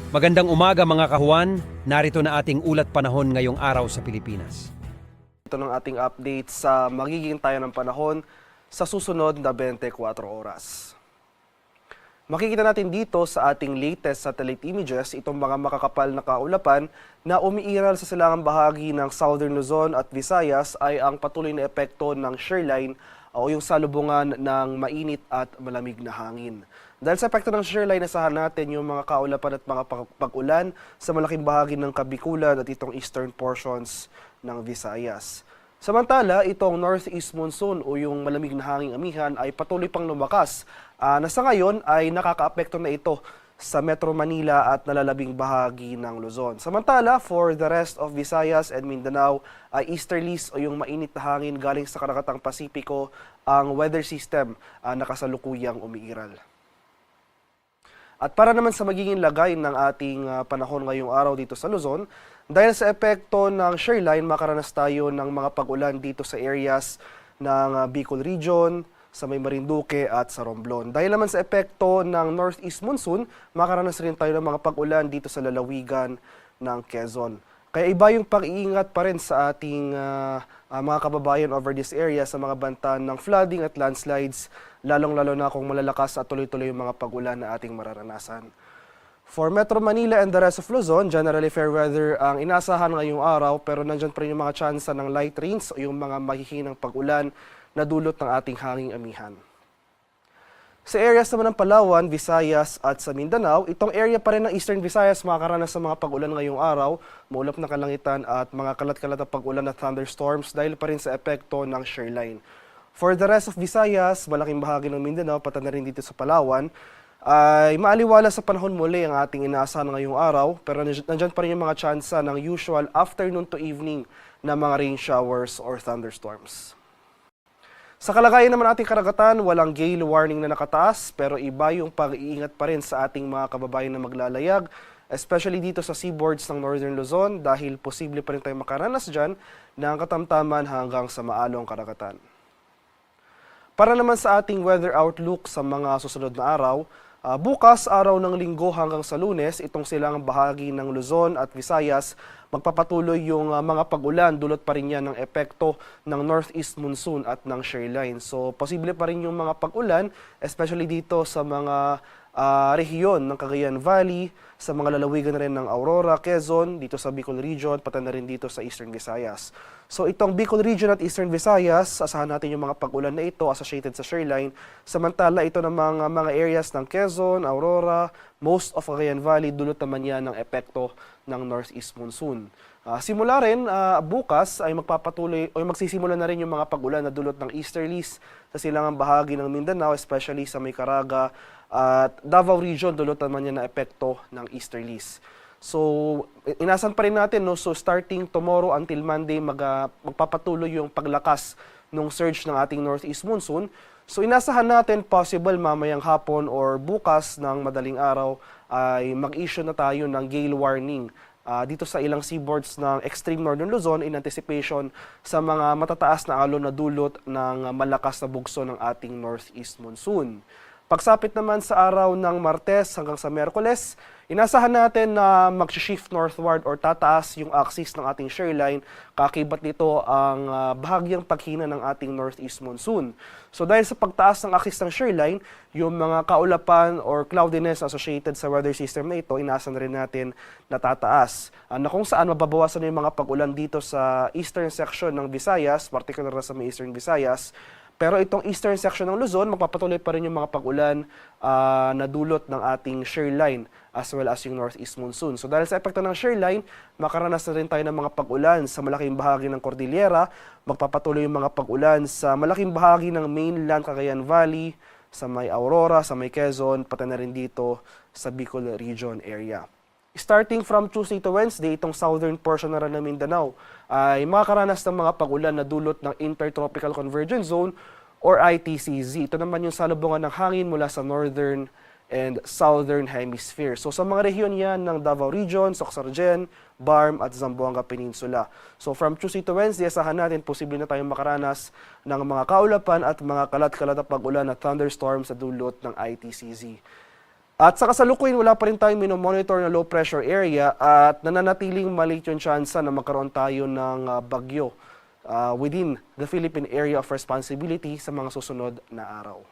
Magandang umaga mga kahuan, narito na ating ulat panahon ngayong araw sa Pilipinas. Ito ng ating update sa magiging tayo ng panahon sa susunod na 24 oras. Makikita natin dito sa ating latest satellite images itong mga makakapal na kaulapan na umiiral sa silangang bahagi ng Southern Luzon at Visayas ay ang patuloy na epekto ng shearline o yung salubungan ng mainit at malamig na hangin. Dahil sa epekto ng shearline, asahan natin yung mga kaulapan at mga pag-ulan sa malaking bahagi ng Kabikulan at itong eastern portions ng Visayas. Samantala, itong northeast monsoon o yung malamig na hanging amihan ay patuloy pang lumakas na sa ngayon ay nakakaapekto na ito sa Metro Manila at nalalabing bahagi ng Luzon. Samantala, for the rest of Visayas and Mindanao, ay easterlies o yung mainit na hangin galing sa Karagatang Pasipiko ang weather system na kasalukuyang umiiral. At para naman sa magiging lagay ng ating panahon ngayong araw dito sa Luzon, dahil sa epekto ng shearline, makaranas tayo ng mga pag-ulan dito sa areas ng Bicol Region, sa May Marinduque at sa Romblon. Dahil naman sa epekto ng northeast monsoon, makaranas rin tayo ng mga pag-ulan dito sa lalawigan ng Quezon. Kaya iba yung pag-iingat pa rin sa ating mga kababayan over this area sa mga banta ng flooding at landslides, lalong-lalo na kung malalakas at tuloy-tuloy yung mga pag-ulan na ating mararanasan. For Metro Manila and the rest of Luzon, generally fair weather ang inaasahan ngayong araw, pero nandyan pa rin yung mga tsansa ng light rains o yung mga mahihinang pag-ulan na dulot ng ating hanging amihan. Sa areas naman ng Palawan, Visayas at sa Mindanao, itong area pa rin ng Eastern Visayas makakaranas sa mga pag-ulan ngayong araw, maulap na kalangitan at mga kalat-kalat na pag-ulan at thunderstorms dahil pa rin sa epekto ng shearline. For the rest of Visayas, malaking bahagi ng Mindanao, pati na rin dito sa Palawan, ay maaliwala sa panahon muli ang ating inaasahan ngayong araw, pero nandyan pa rin yung mga tsansa ng usual afternoon to evening na mga rain showers or thunderstorms. Sa kalagayan naman ating karagatan, walang gale warning na nakataas, pero iba yung pag-iingat pa rin sa ating mga kababayan na maglalayag, especially dito sa seaboards ng Northern Luzon dahil posible pa rin tayo makaranas dyan ng katamtaman hanggang sa maalong karagatan. Para naman sa ating weather outlook sa mga susunod na araw, bukas araw ng Linggo hanggang sa Lunes, itong silang bahagi ng Luzon at Visayas, magpapatuloy yung mga pag-ulan, dulot pa rin yan ng epekto ng northeast monsoon at ng shearline. So, posible pa rin yung mga pag-ulan, especially dito sa mga rehiyon ng Cagayan Valley, sa mga lalawigan rin ng Aurora, Quezon, dito sa Bicol Region, pati na rin dito sa Eastern Visayas. So itong Bicol Region at Eastern Visayas, asahan natin yung mga pag-ulan na ito associated sa shearline. Samantala ito ng mga areas ng Quezon, Aurora, most of Cagayan Valley, dulot naman yan ng epekto ng northeast monsoon. Simula rin bukas ay magpapatuloy o magsisimula na rin yung mga pag-ulan na dulot ng easterlies sa silangang bahagi ng Mindanao, especially sa May Caraga at Davao Region, dulot naman yan na epekto ng easterlies. So, inasan pa rin natin, no? So, starting tomorrow until Monday, magpapatuloy yung paglakas ng surge ng ating northeast monsoon. So, inasahan natin possible mamayang hapon or bukas ng madaling araw ay mag-issue na tayo ng gale warning dito sa ilang seaboards ng extreme northern Luzon in anticipation sa mga matataas na alon na dulot ng malakas na bugso ng ating northeast monsoon. Pagsapit naman sa araw ng Martes hanggang sa Miyerkules, inasahan natin na mag-shift northward or tataas yung axis ng ating shearline, kakibat nito ang bahagyang paghina ng ating northeast monsoon. So dahil sa pagtaas ng axis ng shearline, yung mga kaulapan or cloudiness associated sa weather system na ito, inaasahan rin natin na tataas. Na kung saan mababawasan yung mga pag-ulan dito sa eastern section ng Visayas, particular na sa may eastern Visayas. Pero itong eastern section ng Luzon, magpapatuloy pa rin yung mga pag-ulan na dulot ng ating shearline as well as yung northeast monsoon. So dahil sa epekto ng shearline, makaranas na rin tayo ng mga pag-ulan sa malaking bahagi ng Cordillera, magpapatuloy yung mga pag-ulan sa malaking bahagi ng mainland Cagayan Valley, sa may Aurora, sa may Quezon, pati na rin dito sa Bicol Region area. Starting from Tuesday to Wednesday, itong southern portion na rin ng Mindanao ay makakaranas ng mga pag-ulan na dulot ng Intertropical Convergence Zone or ITCZ. Ito naman yung salubungan ng hangin mula sa northern and southern hemisphere. So sa mga rehiyon yan ng Davao Region, Soxargen, Barm at Zamboanga Peninsula. So from Tuesday to Wednesday, asahan natin posible na tayong makaranas ng mga kaulapan at mga kalat-kalat na pag-ulan at thunderstorms sa dulot ng ITCZ. At sa kasalukuyan, wala pa rin tayong minomonitor na low pressure area at nananatiling maliit yung tsansa na magkaroon tayo ng bagyo within the Philippine Area of Responsibility sa mga susunod na araw.